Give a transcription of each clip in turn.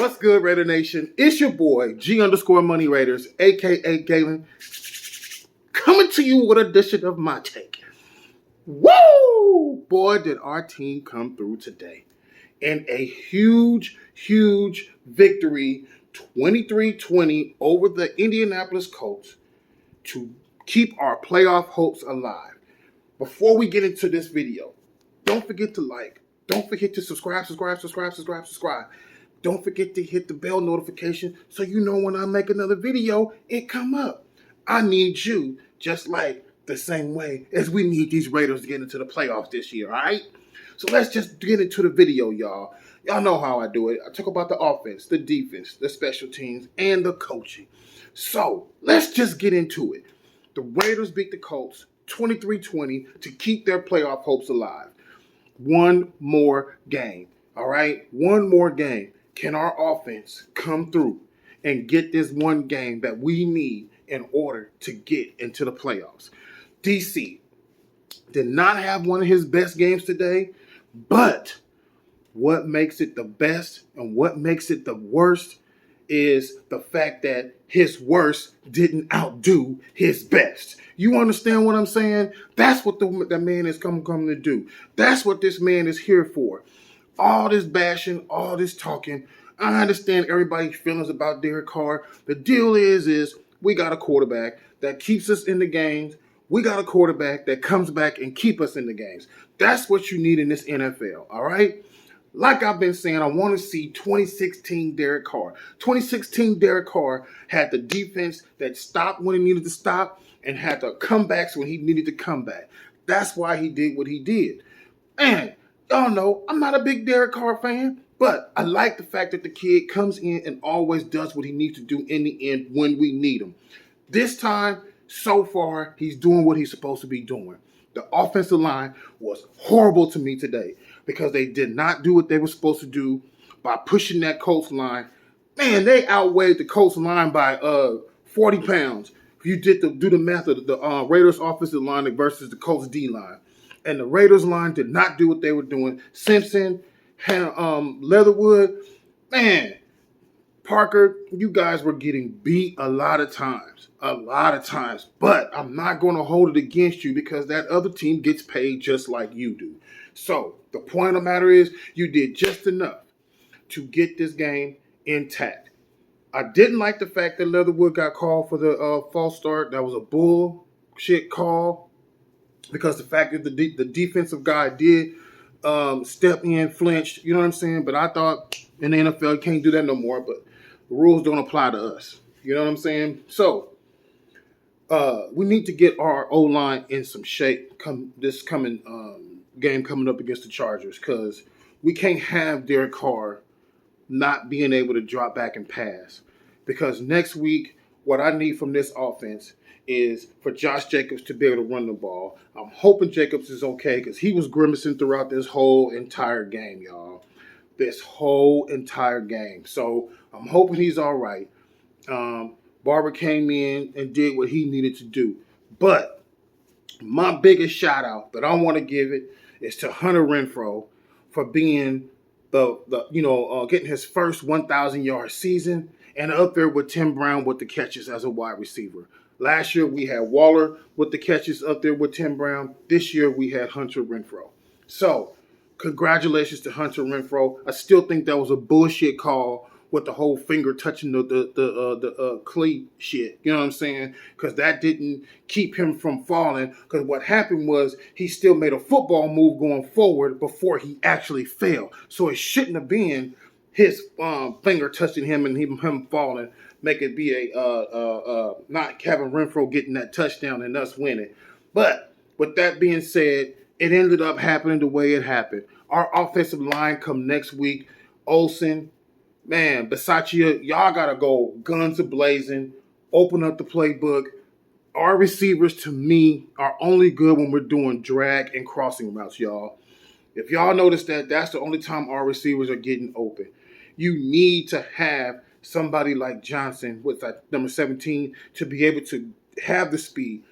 What's good, Raider Nation? It's your boy, G_Money Raiders, aka Galen, coming to you with a edition of my take. Woo! Boy, did our team come through today in a huge victory, 23-20 over the Indianapolis Colts to keep our playoff hopes alive. Before we get into this video, don't forget to like. Don't forget to subscribe. Don't forget to hit the bell notification so you know when I make another video, it come up. I need you just like the same way as we need these Raiders to get into the playoffs this year, all right? So let's just get into the video, y'all. Y'all know how I do it. I talk about the offense, the defense, the special teams, and the coaching. So let's just get into it. The Raiders beat the Colts 23-20 to keep their playoff hopes alive. One more game, all right? One more game. Can our offense come through and get this one game that we need in order to get into the playoffs? DC did not have one of his best games today, but what makes it the best and what makes it the worst is the fact that his worst didn't outdo his best. You understand what I'm saying? That's what the man is come to do. That's what this man is here for. All this bashing, all this talking. I understand everybody's feelings about Derek Carr. The deal is we got a quarterback that keeps us in the games. We got a quarterback that comes back and keep us in the games. That's what you need in this NFL, all right? Like I've been saying, I want to see 2016 Derek Carr. 2016 Derek Carr had the defense that stopped when he needed to stop and had the comebacks when he needed to come back. That's why he did what he did. And y'all know I'm not a big Derek Carr fan, but I like the fact that the kid comes in and always does what he needs to do in the end when we need him. This time, so far, he's doing what he's supposed to be doing. The offensive line was horrible to me today because they did not do what they were supposed to do by pushing that Colts line. Man, they outweighed the Colts line by 40 pounds. If you do the math of the Raiders offensive line versus the Colts D line. And the Raiders line did not do what they were doing. Simpson, Leatherwood, man, Parker, you guys were getting beat a lot of times. But I'm not going to hold it against you because that other team gets paid just like you do. So the point of the matter is you did just enough to get this game intact. I didn't like the fact that Leatherwood got called for the false start. That was a bullshit call because the fact that the defensive guy did step in, flinched, you know what I'm saying? But I thought in the NFL you can't do that no more, but the rules don't apply to us. You know what I'm saying? So we need to get our O-line in some shape this coming game coming up against the Chargers because we can't have Derek Carr not being able to drop back and pass. Because next week, what I need from this offense is for Josh Jacobs to be able to run the ball. I'm hoping Jacobs is okay because he was grimacing throughout this whole entire game, y'all. This whole entire game. So I'm hoping he's all right. Barber came in and did what he needed to do. But my biggest shout out that I want to give it is to Hunter Renfrow for being getting his first 1,000-yard season and up there with Tim Brown with the catches as a wide receiver. Last year we had Waller with the catches up there with Tim Brown. This year we had Hunter Renfrow. So congratulations to Hunter Renfrow. I still think that was a bullshit call with the whole finger touching the cleat shit. You know what I'm saying? Because that didn't keep him from falling. Because what happened was he still made a football move going forward before he actually fell. So it shouldn't have been his finger touching him and him falling. Make it be not Kevin Renfrow getting that touchdown and us winning. But with that being said, it ended up happening the way it happened. Our offensive line come next week. Olsen, man, Bisaccia, y'all got to go guns a-blazing, open up the playbook. Our receivers, to me, are only good when we're doing drag and crossing routes, y'all. If y'all notice that, that's the only time our receivers are getting open. You need to have somebody like Johnson with that number 17 to be able to have the speed.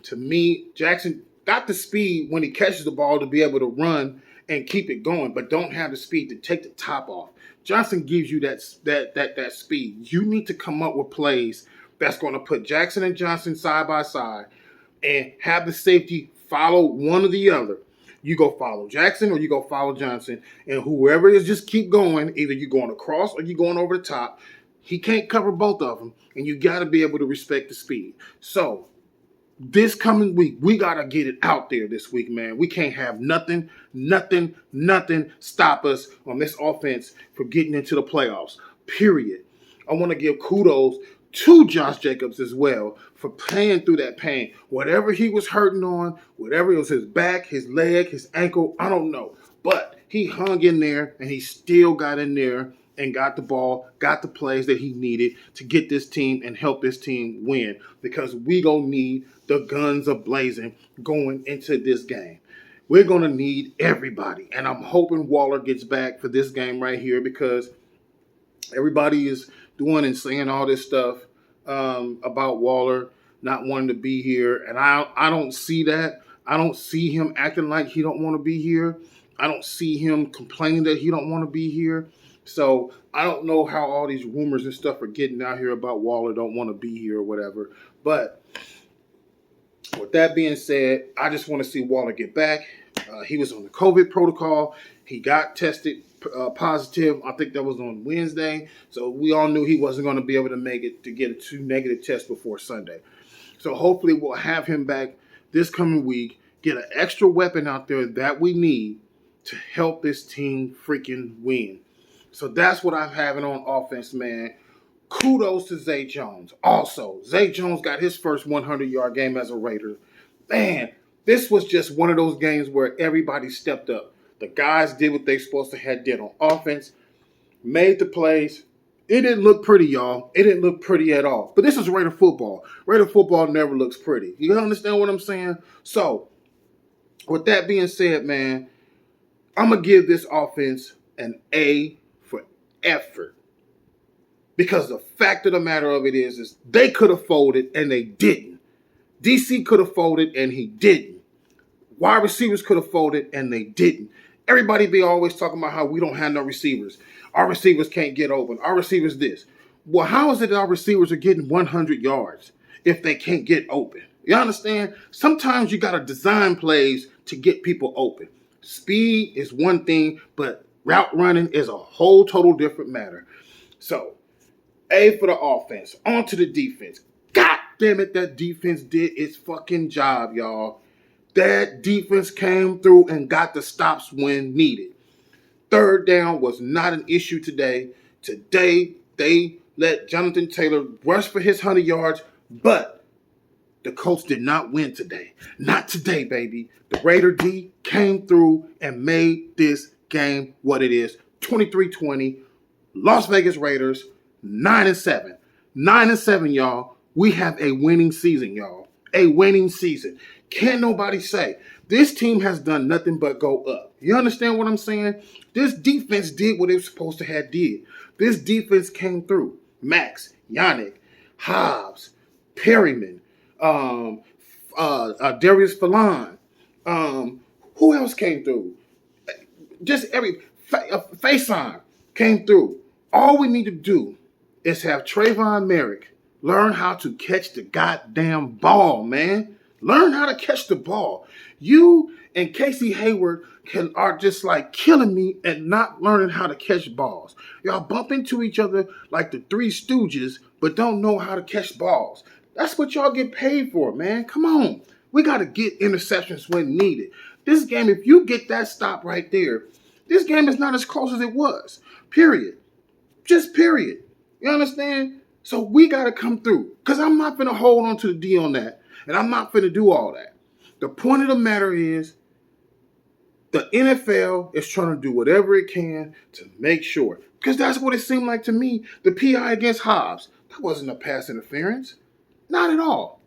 To me, Jackson got the speed when he catches the ball to be able to run and keep it going, but don't have the speed to take the top off. Johnson gives you that speed. You need to come up with plays that's going to put Jackson and Johnson side by side and have the safety follow one or the other. You go follow Jackson or you go follow Johnson, and whoever is just keep going. Either you're going across or you're going over the top. He can't cover both of them, and you got to be able to respect the speed. So this coming week, we got to get it out there this week, man. We can't have nothing stop us on this offense from getting into the playoffs, period. I want to give kudos to Josh Jacobs as well for playing through that pain. Whatever he was hurting on, whatever it was, his back, his leg, his ankle, I don't know. But he hung in there, and he still got in there and got the ball, got the plays that he needed to get this team and help this team win, because we going to need the guns a-blazing going into this game. We're going to need everybody, and I'm hoping Waller gets back for this game right here, because everybody is doing and saying all this stuff about Waller not wanting to be here, and I don't see that. I don't see him acting like he don't want to be here. I don't see him complaining that he don't want to be here. So I don't know how all these rumors and stuff are getting out here about Waller don't want to be here or whatever. But with that being said, I just want to see Waller get back. He was on the COVID protocol. He got tested positive. I think that was on Wednesday. So we all knew he wasn't going to be able to make it to get a 2 negative tests before Sunday. So hopefully we'll have him back this coming week, get an extra weapon out there that we need to help this team freaking win. So that's what I'm having on offense, man. Kudos to Zay Jones. Also, Zay Jones got his first 100-yard game as a Raider. Man, this was just one of those games where everybody stepped up. The guys did what they supposed to have did on offense, made the plays. It didn't look pretty, y'all. It didn't look pretty at all. But this is Raider football. Raider football never looks pretty. You understand what I'm saying? So, with that being said, man, I'm going to give this offense an A for effort. Because the fact of the matter of it is they could have folded and they didn't. DC could have folded and he didn't. Wide receivers could have folded and they didn't. Everybody be always talking about how we don't have no receivers. Our receivers can't get open. Our receivers this. Well, how is it that our receivers are getting 100 yards if they can't get open? You understand? Sometimes you got to design plays to get people open. Speed is one thing, but route running is a whole total different matter. So, A for the offense. On to the defense. God damn it, that defense did its fucking job, y'all. That defense came through and got the stops when needed. Third down was not an issue today. Today, they let Jonathan Taylor rush for his 100 yards, but the Colts did not win today. Not today, baby. The Raider D came through and made this game what it is. 23-20. Las Vegas Raiders, 9-7. 9-7, y'all. We have a winning season, y'all. A winning season. Can't nobody say. This team has done nothing but go up. You understand what I'm saying? This defense did what it was supposed to have did. This defense came through. Max, Yannick, Hobbs, Perryman, Darius Falan. Who else came through? Just every Faison came through. All we need to do is have Trayvon Merrick learn how to catch the goddamn ball, man. Learn how to catch the ball. You and Casey Hayward are just like killing me and not learning how to catch balls. Y'all bump into each other like the Three Stooges, but don't know how to catch balls. That's what y'all get paid for, man. Come on. We got to get interceptions when needed. This game, if you get that stop right there, this game is not as close as it was. Period. Just period. You understand? So we got to come through. Because I'm not going to hold on to the D on that. And I'm not going to do all that. The point of the matter is the NFL is trying to do whatever it can to make sure. Because that's what it seemed like to me. The PI against Hobbs, that wasn't a pass interference. Not at all.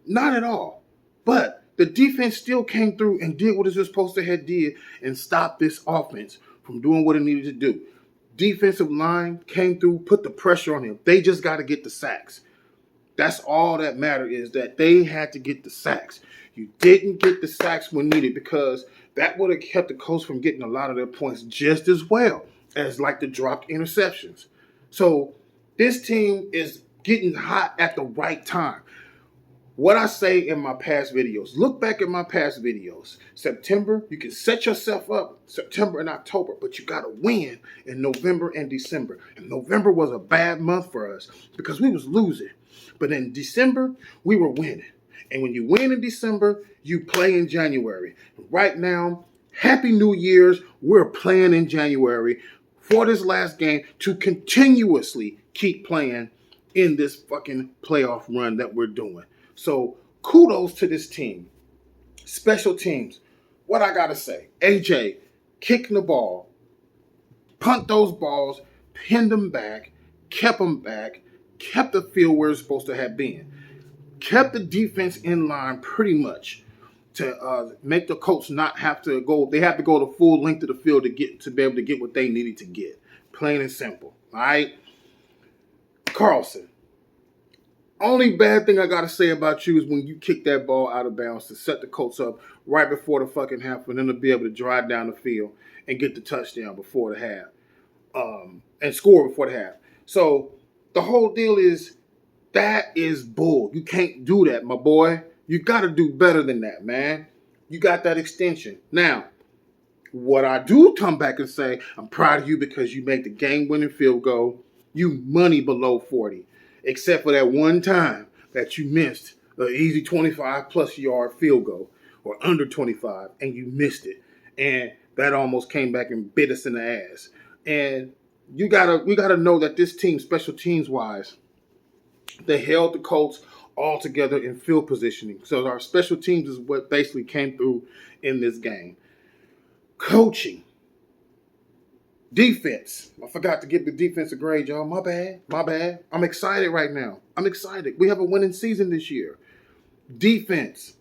Not at all. But the defense still came through and did what it was supposed to have did and stopped this offense from doing what it needed to do. Defensive line came through, put the pressure on him. They just got to get the sacks. That's all that mattered, is that they had to get the sacks. You didn't get the sacks when needed because That would have kept the Colts from getting a lot of their points just as well as like the dropped interceptions. So this team is getting hot at the right time. What I say in my past videos, look back at my past videos. September, you can set yourself up September and October, but you got to win in November and December. And November was a bad month for us because we was losing. But in December, we were winning. And when you win in December, you play in January. Right now, Happy New Year's, we're playing in January for this last game to continuously keep playing in this fucking playoff run that we're doing. So kudos to this team. Special teams. What I gotta say, AJ kicking the ball, punt those balls, pinned them back, kept the field where it's supposed to have been, kept the defense in line pretty much to make the Colts not have to go. They have to go the full length of the field to be able to get what they needed to get. Plain and simple. All right, Carlson. Only bad thing I got to say about you is when you kick that ball out of bounds to set the Colts up right before the fucking half for them to be able to drive down the field and get the touchdown before the half and score before the half. So the whole deal is that is bull. You can't do that, my boy. You got to do better than that, man. You got that extension. Now, what I do come back and say, I'm proud of you because you made the game-winning field goal. You money below 40. Except for that one time that you missed an easy 25-plus yard field goal or under 25, and you missed it. And that almost came back and bit us in the ass. And we gotta know that this team, special teams-wise, they held the Colts all together in field positioning. So our special teams is what basically came through in this game. Coaching. Defense. I forgot to give the defense a grade, y'all. My bad. I'm excited right now. I'm excited. We have a winning season this year. Defense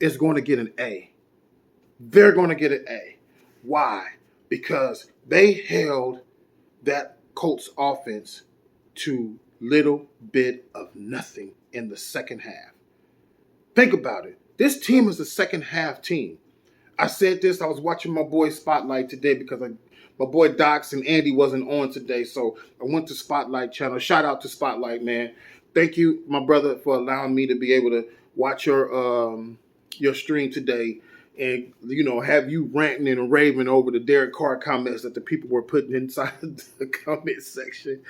is going to get an A. They're going to get an A. Why? Because they held that Colts offense to little bit of nothing in the second half. Think about it. This team is a second half team. I said this. I was watching my boy Spotlight today because my boy Docs and Andy wasn't on today, so I went to Spotlight channel. Shout out to Spotlight, man. Thank you, my brother, for allowing me to be able to watch your stream today and, have you ranting and raving over the Derek Carr comments that the people were putting inside the comment section.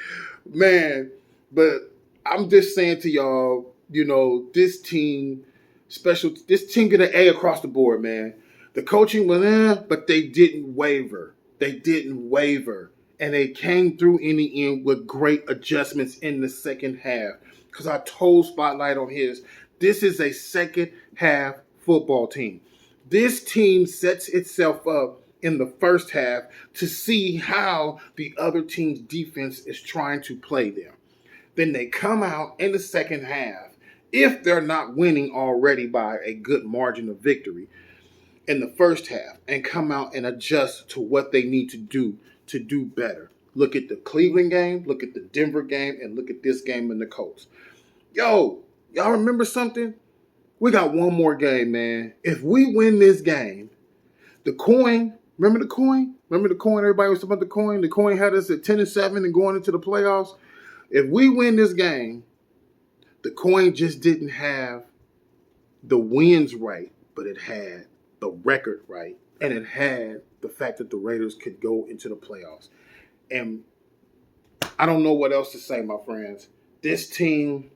Man, but I'm just saying to y'all, this team get an A across the board, man. The coaching was but they didn't waver. And they came through in the end with great adjustments in the second half. Because I told Spotlight on his, this is a second half football team. This team sets itself up in the first half to see how the other team's defense is trying to play them. Then they come out in the second half, if they're not winning already by a good margin of victory, in the first half and come out and adjust to what they need to do better. Look at the Cleveland game, look at the Denver game, and look at this game in the Colts. Yo, y'all remember something? We got one more game, man. If we win this game, the coin, remember the coin? Everybody was talking about the coin? The coin had us at 10-7 and going into the playoffs. If we win this game, the coin just didn't have the wins right, but it had the record right, and it had the fact that the Raiders could go into the playoffs. And I don't know what else to say, my friends. This team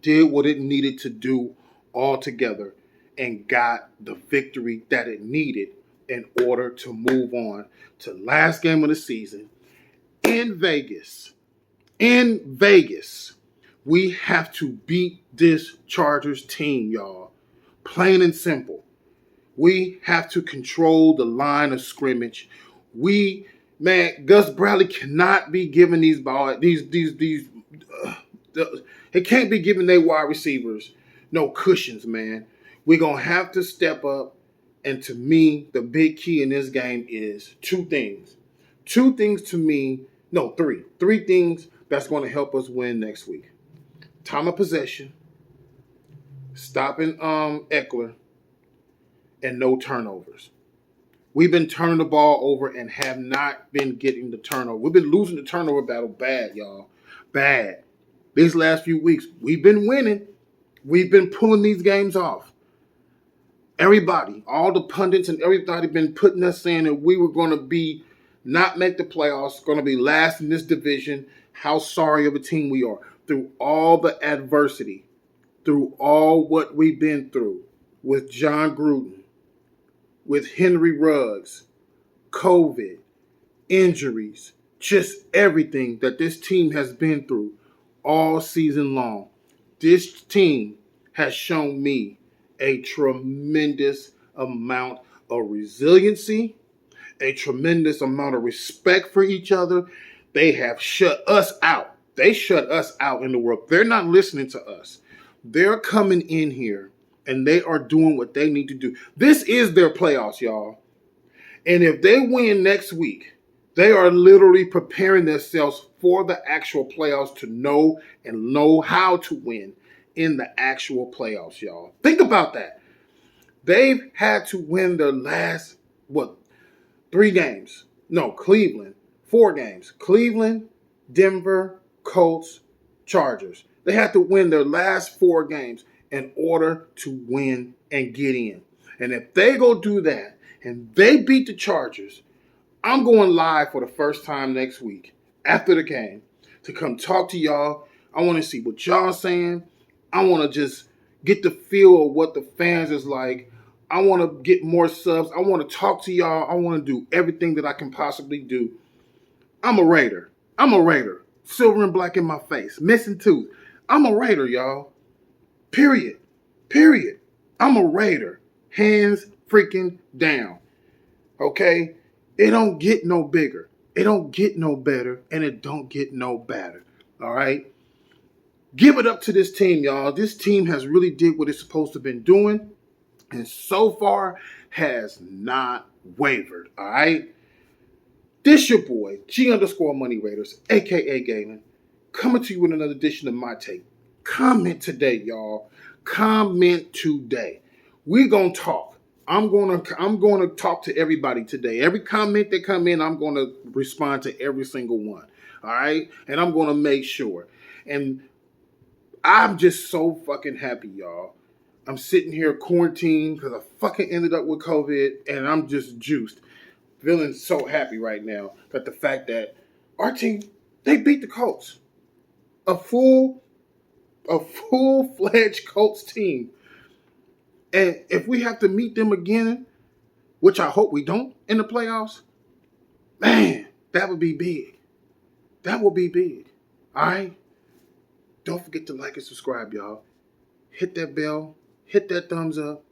did what it needed to do all together and got the victory that it needed in order to move on to last game of the season in Vegas. In Vegas, we have to beat this Chargers team, y'all. Plain and simple. We have to control the line of scrimmage. Gus Bradley cannot be giving these balls. He can't be giving their wide receivers no cushions, man. We're gonna have to step up. And to me, the big key in this game is two things. Three things that's going to help us win next week. Time of possession, stopping Eckler, and no turnovers. We've been turning the ball over and have not been getting the turnover. We've been losing the turnover battle bad, y'all. Bad. These last few weeks, we've been winning. We've been pulling these games off. Everybody, all the pundits and everybody been putting us saying that we were going to be not make the playoffs, going to be last in this division. How sorry of a team we are. Through all the adversity, through all what we've been through with John Gruden, with Henry Ruggs, COVID, injuries, just everything that this team has been through all season long. This team has shown me a tremendous amount of resiliency, a tremendous amount of respect for each other. They have shut us out. They shut us out in the world. They're not listening to us. They're coming in here and they are doing what they need to do. This is their playoffs, y'all. And if they win next week, they are literally preparing themselves for the actual playoffs to know how to win in the actual playoffs, y'all. Think about that. They've had to win their last, 3 games? No, Cleveland. 4 games. Cleveland, Denver, Colts, Chargers. They had to win their last 4 games in order to win and get in. And if they go do that and they beat the Chargers, I'm going live for the first time next week after the game to come talk to y'all. I want to see what y'all saying. I want to just get the feel of what the fans is like. I want to get more subs. I want to talk to y'all. I want to do everything that I can possibly do. I'm a Raider. I'm a Raider. Silver and black in my face. Missing tooth. I'm a Raider, y'all. Period. Period. I'm a Raider. Hands freaking down. Okay? It don't get no bigger. It don't get no better. And it don't get no better. All right? Give it up to this team, y'all. This team has really did what it's supposed to have been doing. And so far has not wavered. All right? This your boy, G_Money Raiders, a.k.a. Galen, coming to you with another edition of My Take. Comment today, y'all. Comment today. We're going to talk. I'm going to talk to everybody today. Every comment that come in, I'm going to respond to every single one. All right? And I'm going to make sure. And I'm just so fucking happy, y'all. I'm sitting here quarantined because I fucking ended up with COVID and I'm just juiced. Feeling so happy right now that the fact that our team, they beat the Colts. A full-fledged Colts team. And if we have to meet them again, which I hope we don't in the playoffs, man, that would be big. That would be big. All right? Don't forget to like and subscribe, y'all. Hit that bell. Hit that thumbs up.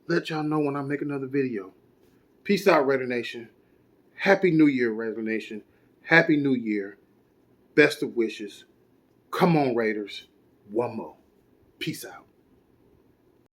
Let y'all know when I make another video. Peace out, Raider Nation. Happy New Year, Raider Nation. Happy New Year. Best of wishes. Come on, Raiders. One more. Peace out.